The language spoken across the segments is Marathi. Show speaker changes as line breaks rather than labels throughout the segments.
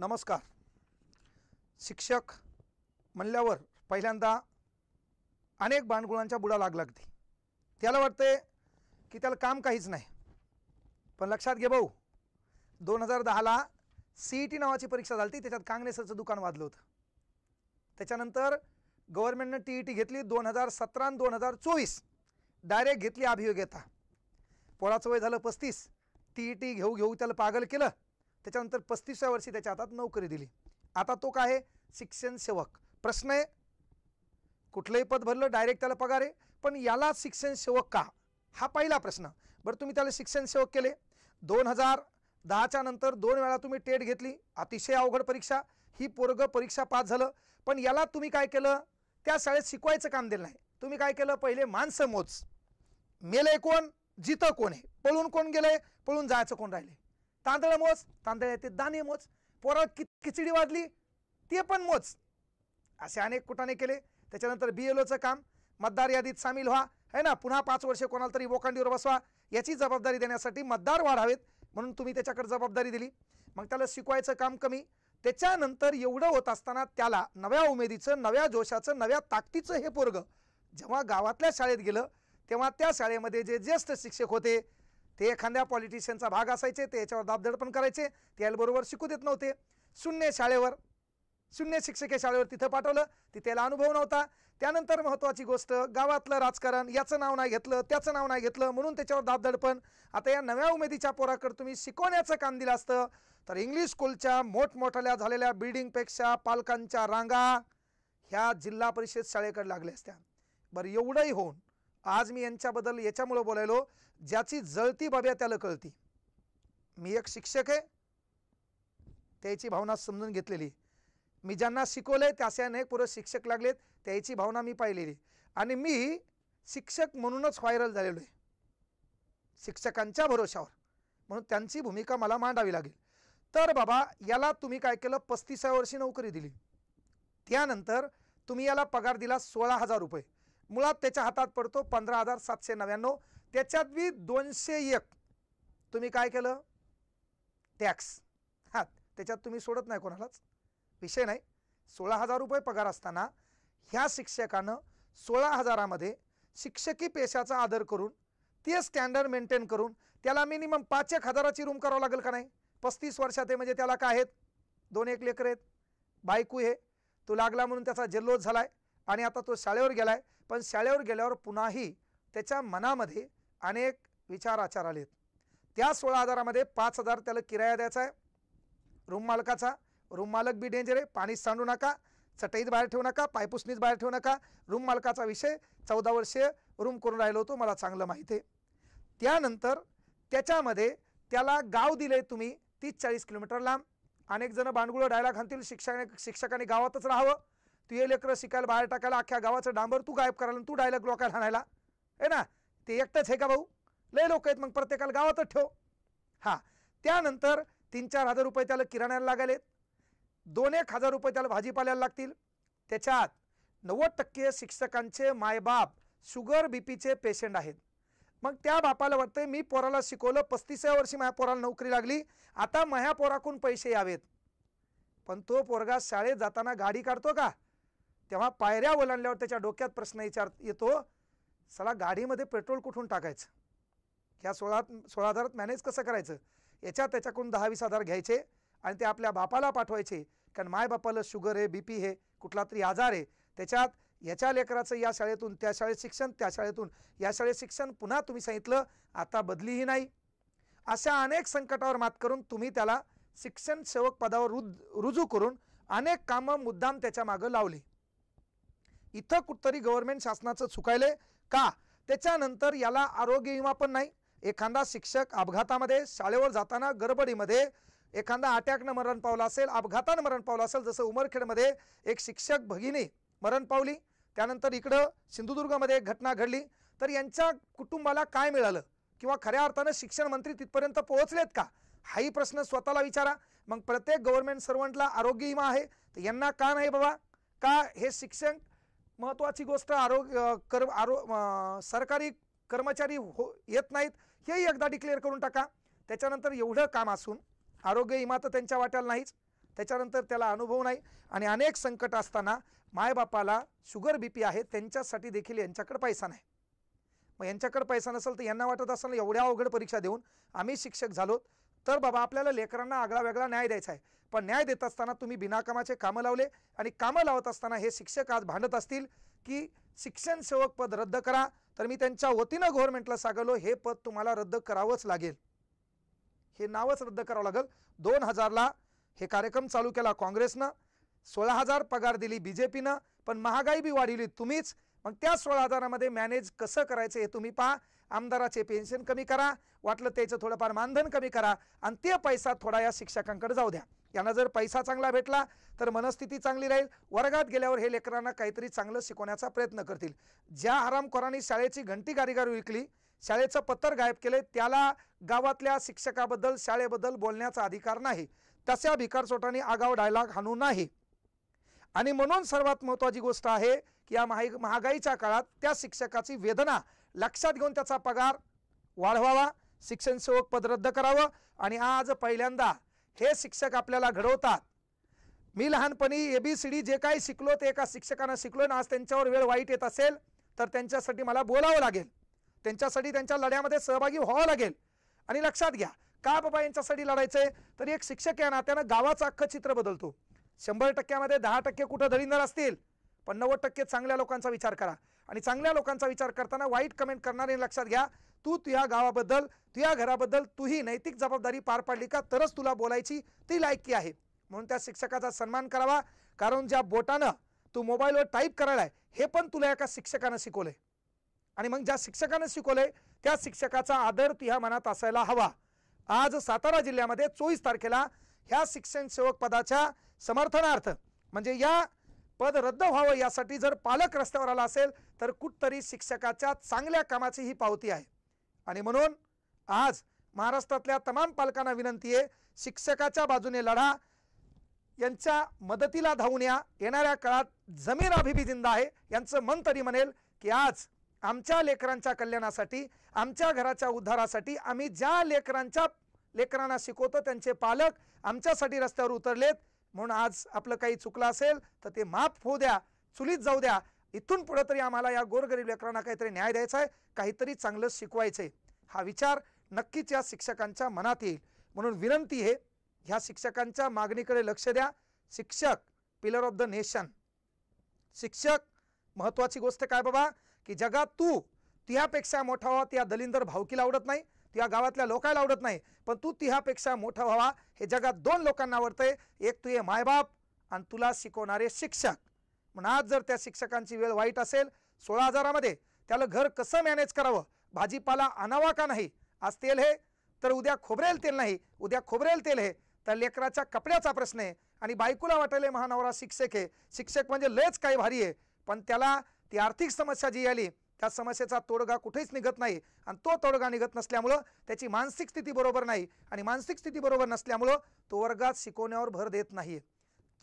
नमस्कार. शिक्षक म्हणल्यावर पहिल्यांदा अनेक बाणगुळांच्या बुडा लागते. त्याला वाटते की त्याला काम काहीच नाही. पण लक्षात घे भाऊ, 2010ला CET नावाची परीक्षा झाली, त्याच्यात काँग्रेसचं दुकान वाजलं होतं. त्याच्यानंतर गव्हर्नमेंटने TET घेतली 2017 आणि 2024 डायरेक्ट घेतली अभियोग्यता. पोराचं वय झालं 35. TET घेऊ त्याला पागल केलं. त्याच्यानंतर 35व्या वर्षी त्याच्या हातात नोकरी दिली. आता तो काय आहे? शिक्षण सेवक. प्रश्न आहे, कुठलंही पद भरलं डायरेक्ट त्याला पगार आहे, पण याला शिक्षण सेवक का? हा पहिला प्रश्न. बरं, तुम्ही त्याला शिक्षण सेवक केले. 2010च्या नंतर 2 वेळा तुम्ही टेट घेतली, अतिशय अवघड परीक्षा. ही पोरग परीक्षा पास झालं, पण याला तुम्ही काय केलं? त्या शाळेत शिकवायचं काम दिलं नाही. तुम्ही काय केलं? पहिले माणसं मोज. मेले कोण? जिथं कोण आहे? पळून कोण गेले? पळून जायचं कोण राहिले? तांदळ मोज, तांदळाचे दाणे मोज. पोरं खिचडी वाजली ते पण मोज. असे अनेक कुटाने केले. त्याच्यानंतर BLOचं काम, मतदार यादीत सामील व्हा, है ना, पुन्हा 5 वर्षे कोणाला तरी वोकांडीवर बसवा, याची जबाबदारी देण्यासाठी मतदार वाढावेत म्हणून तुम्ही त्याच्याकडे जबाबदारी दिली. मग त्याला शिकवायचं काम कमी. त्याच्यानंतर एवढं होत असताना त्याला नव्या उमेदीचं, नव्या जोशाचं, नव्या ताकदीचं हे पोरग जेव्हा गावातल्या शाळेत गेलं, तेव्हा त्या शाळेमध्ये जे ज्येष्ठ शिक्षक होते ते एखाद्या पॉलिटिशियनचा भाग असायचे, ते याच्यावर दाबदडपण करायचे, त्याबरोबर शिकू देत नव्हते. शून्य शिक्षक शाळेवर तिथं पाठवलं, तिथेला अनुभव नव्हता. त्यानंतर महत्त्वाची गोष्ट, गावातलं राजकारण, याचं नाव नाही घेतलं, त्याचं नाव नाही घेतलं म्हणून त्याच्यावर दाबदडपण. आता या नव्या उमेदीच्या पोराकडे तुम्ही शिकवण्याचं काम दिलं असतं तर इंग्लिश स्कूलच्या मोठमोठ्या झालेल्या बिल्डिंगपेक्षा पालकांच्या रांगा ह्या जिल्हा परिषद शाळेकडे लागल्या असत्या. बरं, एवढंही होऊन आज मी यांच्याबद्दल याच्यामुळं बोलायलो, ज्याची जळती बाब्या त्याला कळती. मी एक शिक्षक आहे, त्याची भावना समजून घेतलेली. मी ज्यांना शिकवलंय त्याचे अनेक पुढे शिक्षक लागलेत, त्याची भावना मी पाहिलेली. आणि मी शिक्षक म्हणूनच व्हायरल झालेलो आहे, शिक्षकांच्या भरोशावर. म्हणून त्यांची भूमिका मला मांडावी लागेल. तर बाबा, याला तुम्ही काय केलं? 35व्या वर्षी नोकरी दिली. त्यानंतर तुम्ही याला पगार दिला 16,000 रुपये. मुळात त्याच्या हातात पडतो 15,799. त्याच्यात बी 201 तुम्ही काय केलं? टॅक्स. हां, त्याच्यात तुम्ही सोडत नाही कोणालाच, विषय नाही. 16,000 रुपये पगार असताना ह्या शिक्षकानं 16,000मध्ये शिक्षकी पेशाचा आदर करून, ते स्टँडर्ड मेंटेन करून त्याला मिनिमम 5,000ची रूम करावं लागेल का नाही? 35 वर्षात आहे म्हणजे त्याला काय आहेत? 2 लेकरं आहेत, बायको आहे. तो लागला म्हणून त्याचा जल्लोष झालाय आणि आता तो शाळेवर गेलाय. पण शाळेवर गेल्यावर पुन्हाही त्याच्या मनामध्ये अनेक विचार आचार आलेत. त्या 16,000मध्ये 5,000 त्याला किराया द्यायचा आहे रूम मालकाचा. रूम मालक बी डेंजर आहे. पाणी सांडू नका, चटईत बाहेर ठेवू नका, पायपुसणीच बाहेर ठेवू नका. रूम मालकाचा विषय, 14 वर्षे रूम करून राहिलो होतो, मला चांगलं माहिती आहे. त्यानंतर त्याच्यामध्ये त्याला गाव दिले तुम्ही 30-40 किलोमीटर लांब. अनेक जण बांडगुळं डायलॉग घालतील, शिक्षकांनी गावातच राहावं, तू हे लेकरं शिकायला बाहेर टाकायला, अख्ख्या गावाचं डांबर तू गायब करायला, तू डायलॉग लोकायला आणायला, आहे ना. ते एकटंच आहे का भाऊ? लय लोक आहेत, मग प्रत्येकाला गावातच ठेव. हां, त्यानंतर 3-4 रुपये त्याला किराण्याला लागले, 2-1 रुपये त्याला भाजीपाल्याला लागतील. त्याच्यात 90% शिक्षकांचे मायबाप शुगर BPचे पेशंट आहेत. मग त्या बापाला वाटतंय मी पोराला शिकवलं, 35व्या वर्षी माझ्या पोराला नोकरी लागली, आता माझ्या पोराकडून पैसे यावेत. पण तो पोरगा शाळेत जाताना गाडी काढतो का? तेव्हा पायऱ्या ओलांडल्यावर त्याच्या डोक्यात प्रश्न येतो, साला गाडीमध्ये पेट्रोल कुठून टाकायचं? ह्या 16,000 मॅनेज कसं करायचं? त्याच्याकडून 10-20 घ्यायचे आणि ते आपल्या बापाला पाठवायचे, कारण मायबापाला शुगर आहे, BP आहे, कुठला तरी आजार आहे. त्याच्यात याच्या लेकराचं या शाळेतून त्या शाळेत शिक्षण, त्या शाळेतून या शाळेत शिक्षण, पुन्हा तुम्ही सांगितलं आता बदलीही नाही. अशा अनेक संकटावर मात करून तुम्ही त्याला शिक्षण सेवक पदावर रुजू करून अनेक कामं मुद्दाम त्याच्या मागं लावले. इथं कुठतरी गव्हर्नमेंट शासनाचं चुकायले का? त्याच्यानंतर याला आरोग्य विमा पण नाही. एखादा शिक्षक अपघातामध्ये, शाळेवर जाताना गडबडीमध्ये एखादा अटॅकनं मरण पावला असेल, अपघातानं मरण पावला असेल, जसं उमरखेडमध्ये एक शिक्षक भगिनी मरण पावली, त्यानंतर इकडं सिंधुदुर्गमध्ये एक घटना घडली, तर यांच्या कुटुंबाला काय मिळालं? किंवा खऱ्या अर्थानं शिक्षण मंत्री तिथपर्यंत पोहोचलेत का? हाही प्रश्न स्वतःला विचारा. मग प्रत्येक गव्हर्नमेंट सर्वंटला आरोग्य विमा आहे, तर यांना का नाही बाबा? का हे शिक्षण महत्त्वाची गोष्ट, सरकारी कर्मचारी येत नाहीत, हेही एकदा डिक्लेअर करून टाका. त्याच्यानंतर एवढं काम असून आरोग्य विमा तर त्यांच्या वाट्याला नाहीच, त्याच्यानंतर त्याला अनुभव नाही आणि अनेक संकट असताना मायबापाला शुगर बीपी आहे त्यांच्यासाठी देखील यांच्याकडे पैसा नाही. मग यांच्याकडे पैसा नसेल तर यांना वाटत असेल एवढ्या अवघड परीक्षा देऊन आम्ही शिक्षक झालो तर बाबा आपल्याला लेकरांना आगळा वेगळा न्याय द्यायचा आहे. पण न्याय देत असताना तुम्ही बिनाकामाचे कामं लावले आणि कामं लावत असताना हे शिक्षक आज भांडत असतील की शिक्षण सेवक पद रद्द करा, तर मी त्यांच्या वतीनं गव्हर्नमेंटला सांगलो हे पद तुम्हाला रद्द करावंच लागेल, हे नावच रद्द करावं लागेल. 2000ला हे कार्यक्रम चालू केला काँग्रेसनं, 16,000 पगार दिली बीजेपीनं, पण महागाई बी वाढवली तुम्हीच. मग त्या 16,000मध्ये मॅनेज कसं करायचं हे तुम्ही पहा. आमदाराचे पेन्शन कमी करा, वाटलं त्याचं थोडंफार मानधन कमी करा आणि ते पैसा थोडा या शिक्षकांकडे जाऊ द्या. यांना जर पैसा चांगला भेटला तर मनस्थिती चांगली राहील. वर्गात गेल्यावर हे लेकरांना काहीतरी चांगलं शिकवण्याचा प्रयत्न करतील. ज्या हरामखोरांनी शाळेची घंटी कारिगारी विकली, शाळेचं पत्तर गायब केले, त्याला गावातल्या शिक्षकाबद्दल शाळेबद्दल बोलण्याचा अधिकार नाही. तशा भिकारचोटांनी आगाव डायलॉग हाणू नाही. आणि म्हणून सर्वात महत्त्वाची गोष्ट आहे की या महागाईच्या काळात त्या शिक्षकाची वेदना लक्षात घेऊन त्याचा पगार वाढवावा, शिक्षण सेवक पद रद्द करावं. आणि आज पहिल्यांदा हे शिक्षक आपल्याला घडवतात. मी लहानपणी ABCD जे काही शिकलो ते एका शिक्षकानं शिकलो आणि आज त्यांच्यावर वेळ वाईट येत असेल तर त्यांच्यासाठी मला बोलावं लागेल, त्यांच्यासाठी त्यांच्या लढ्यामध्ये सहभागी व्हावं लागेल. आणि लक्षात घ्या का बाबा यांच्यासाठी लढायचंय, तर एक शिक्षक या नात्यानं गावाचं अख्खं चित्र बदलतो. 100%मध्ये 10% कुठं दलिंदर असतील, पण 90% चांगल्या लोकांचा विचार करा. आणि चांगल्या लोकांचा विचार करताना वाईट कमेंट करणारे लक्षात घ्या, तू तुझ्या गावाबद्दल तुझ्या घराबद्दल तूही नैतिक जबाबदारी पार पाडली का तरच तुला बोलायची ती लायकी आहे. म्हणून त्या शिक्षकाचा सन्मान करावा, कारण ज्या बोटानं तू मोबाईलवर टाईप करायला हे पण तुला एका शिक्षकानं शिकवलंय. आणि मग ज्या शिक्षकानं शिकवलंय त्या शिक्षकाचा आदर तुझ्या मनात असायला हवा. आज सातारा जिल्ह्यामध्ये 24 तारखेला ह्या शिक्षण सेवक पदाच्या समर्थनार्थ म्हणजे या पद रद्द व्हावं यासाठी जर पालक रस्त्यावर आला असेल तर कुठतरी शिक्षकाच्या चांगल्या कामाची ही पावती आहे. आणि म्हणून आज महाराष्ट्रातल्या तमाम पालकांना विनंती आहे, शिक्षकाच्या बाजूने लढा, यांच्या मदतीला धावून या. येणाऱ्या काळात जमीन अभी भी जिंदा आहे यांचं मन तरी म्हणेल की आज आमच्या लेकरांच्या कल्याणासाठी, आमच्या घराच्या उद्धारासाठी आम्ही ज्या लेकरांना शिकवतो त्यांचे पालक आमच्यासाठी रस्त्यावर उतरलेत. म्हणून आज आपलं काही चुकलं असेल तर ते माफ होऊ द्या, चुलीत जाऊ द्या. इथून पुढे तरी आम्हाला या गोरगरीब लेकरांना काहीतरी न्याय द्यायचा आहे, काहीतरी चांगलं शिकवायचंय. हा विचार नक्कीच या शिक्षकांच्या मनात येईल. म्हणून विनंती आहे, ह्या शिक्षकांच्या मागणीकडे लक्ष द्या. शिक्षक पिलर ऑफ द नेशन. शिक्षक महत्वाची गोष्ट काय बाबा की जगात तू तिह्यापेक्षा मोठा व्हावा, त्या दलिंदर भावकीला आवडत नाही, त्या गावातल्या लोकांना आवडत नाही, पण तू तिह्यापेक्षा मोठा व्हावा हे जगात 2 लोकांना आवडतंय, एक तुझे मायबाप आणि तुला शिकवणारे शिक्षक. म्हणून आज जर त्या शिक्षकांची वेळ वाईट असेल, 16,000मध्ये त्याला घर कसं मॅनेज करावं, भाजीपाला आणावा का नाही, आज तेल हे तर उद्या खोबरेल तेल नाही, उद्या खोबरेल तेल हे तर लेकराच्या कपड्याचा प्रश्न आहे. आणि बायकोला वाटायले महानवरा शिक्षक आहे, शिक्षक म्हणजे लयच काही भारी आहे, पण त्याला ती आर्थिक समस्या जी आली त्या समस्येचा तोडगा कुठेच निघत नाही. आणि तो तोडगा निघत नसल्यामुळं त्याची मानसिक स्थिती बरोबर नाही, आणि मानसिक स्थिती बरोबर नसल्यामुळं तो वर्गात शिकवण्यावर भर देत नाही.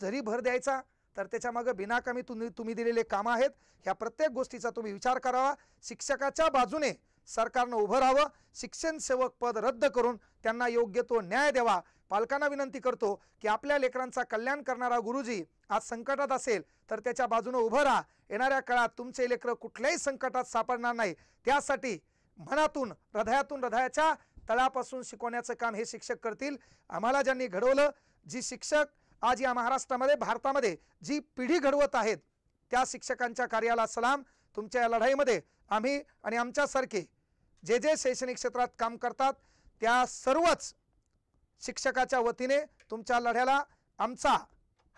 जरी भर द्यायचा तर त्याच्या मागे बिनाकामी तुम्ही दिलेले कामं आहेत. ह्या प्रत्येक गोष्टीचा तुम्ही विचार करावा. शिक्षकाच्या बाजूने सरकारनं उभं राहावं. शिक्षण सेवक पद रद्द करून त्यांना योग्य तो न्याय द्यावा. पालकांना विनंती करतो की आपल्या लेकरांचा कल्याण करणारा गुरुजी आज संकटात असेल तर त्याच्या बाजूने उभं राहा. येणाऱ्या काळात तुमचे लेकरं कुठल्याही संकटात सापडणार नाही. त्यासाठी मनातून हृदयाच्या तळापासून शिकवण्याचं काम हे शिक्षक करतील. आम्हाला ज्यांनी घडवलं, जी शिक्षक आज या महाराष्ट्रामध्ये भारतामध्ये जी पिढी घडवत आहेत त्या शिक्षकांच्या कार्याला सलाम. तुमच्या या लढाईमध्ये आम्ही आणि आमच्यासारखे जे शैक्षणिक क्षेत्रात काम करतात त्या सर्वच शिक्षकाच्या वतीने तुमच्या लढ्याला आमचा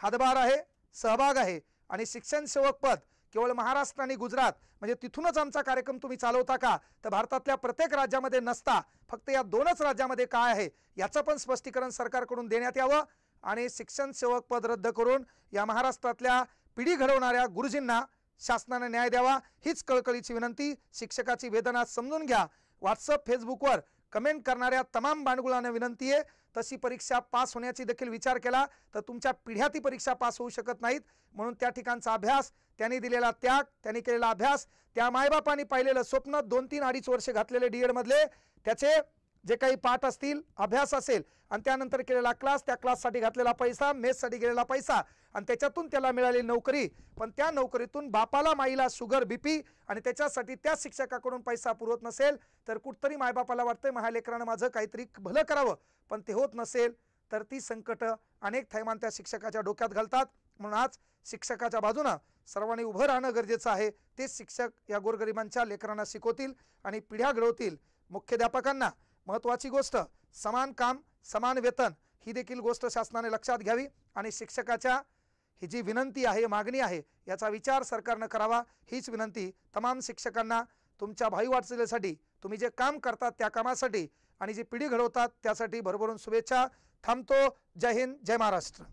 हातभार आहे, सहभाग आहे. आणि शिक्षण सेवक पद केवळ महाराष्ट्र आणि गुजरात म्हणजे तिथूनच आमचा कार्यक्रम तुम्ही चालवता का, तर भारतातल्या प्रत्येक राज्यामध्ये नसता फक्त या 2च राज्यामध्ये काय आहे याचं पण स्पष्टीकरण सरकारकडून देण्यात यावं. आणि शिक्षण सेवक पद रद्द करून या महाराष्ट्रातल्या पिढी घडवणाऱ्या गुरुजींना शासनाने न्याय द्यावा हीच कळकळीची विनंती. शिक्षकाची वेदना समजून घ्या. व्हॉट्सअप फेसबुकवर कमेंट करणाऱ्या तमाम बांडगुळांना विनंती आहे, तशी परीक्षा पास होण्याची देखील विचार केला तर तुमच्या पिढ्या ती परीक्षा पास होऊ शकत नाहीत. म्हणून त्या ठिकाणचा अभ्यास, त्यांनी दिलेला त्याग, त्यांनी केलेला अभ्यास, त्या मायबापांनी पाहिलेलं स्वप्न, 2-3-2.5 वर्ष घातलेले D.Ed मधले त्याचे जे काही पाठ असतील, अभ्यास असेल आणि त्यानंतर केलेला क्लास, त्या क्लाससाठी घातलेला पैसा, मेससाठी गेलेला पैसा आणि त्याच्यातून त्याला मिळालेली नोकरी, पण त्या नोकरीतून बापाला माईला शुगर बीपी आणि त्याच्यासाठी त्या शिक्षकाकडून पैसा पुरवत नसेल तर कुठतरी मायबापाला वाटतंय माझ्या लेकरानं माझं काहीतरी भलं करावं, पण ते होत नसेल तर ती संकट अनेक थैमान त्या शिक्षकाच्या डोक्यात घालतात. म्हणून आज शिक्षकाच्या बाजूनं सर्वांनी उभं राहणं गरजेचं आहे. ते शिक्षक या गोरगरिबांच्या लेकरांना शिकवतील आणि पिढ्या घडवतील. मुख्याध्यापकांना महत्त्वाची गोष्ट समान काम समान वेतन ही देखील गोष्ट शासनाने लक्षात घ्यावी आणि शिक्षकाच्या ही जी विनंती आहे, मागणी आहे, याचा विचार सरकारनं करावा. हीच विनंती तमाम शिक्षकांना तुमच्या भावी वाटचालीसाठी, तुम्ही जे काम करतात त्या कामासाठी आणि जी पिढी घडवतात त्यासाठी भरभरून शुभेच्छा. थांबतो. जय हिंद, जय महाराष्ट्र.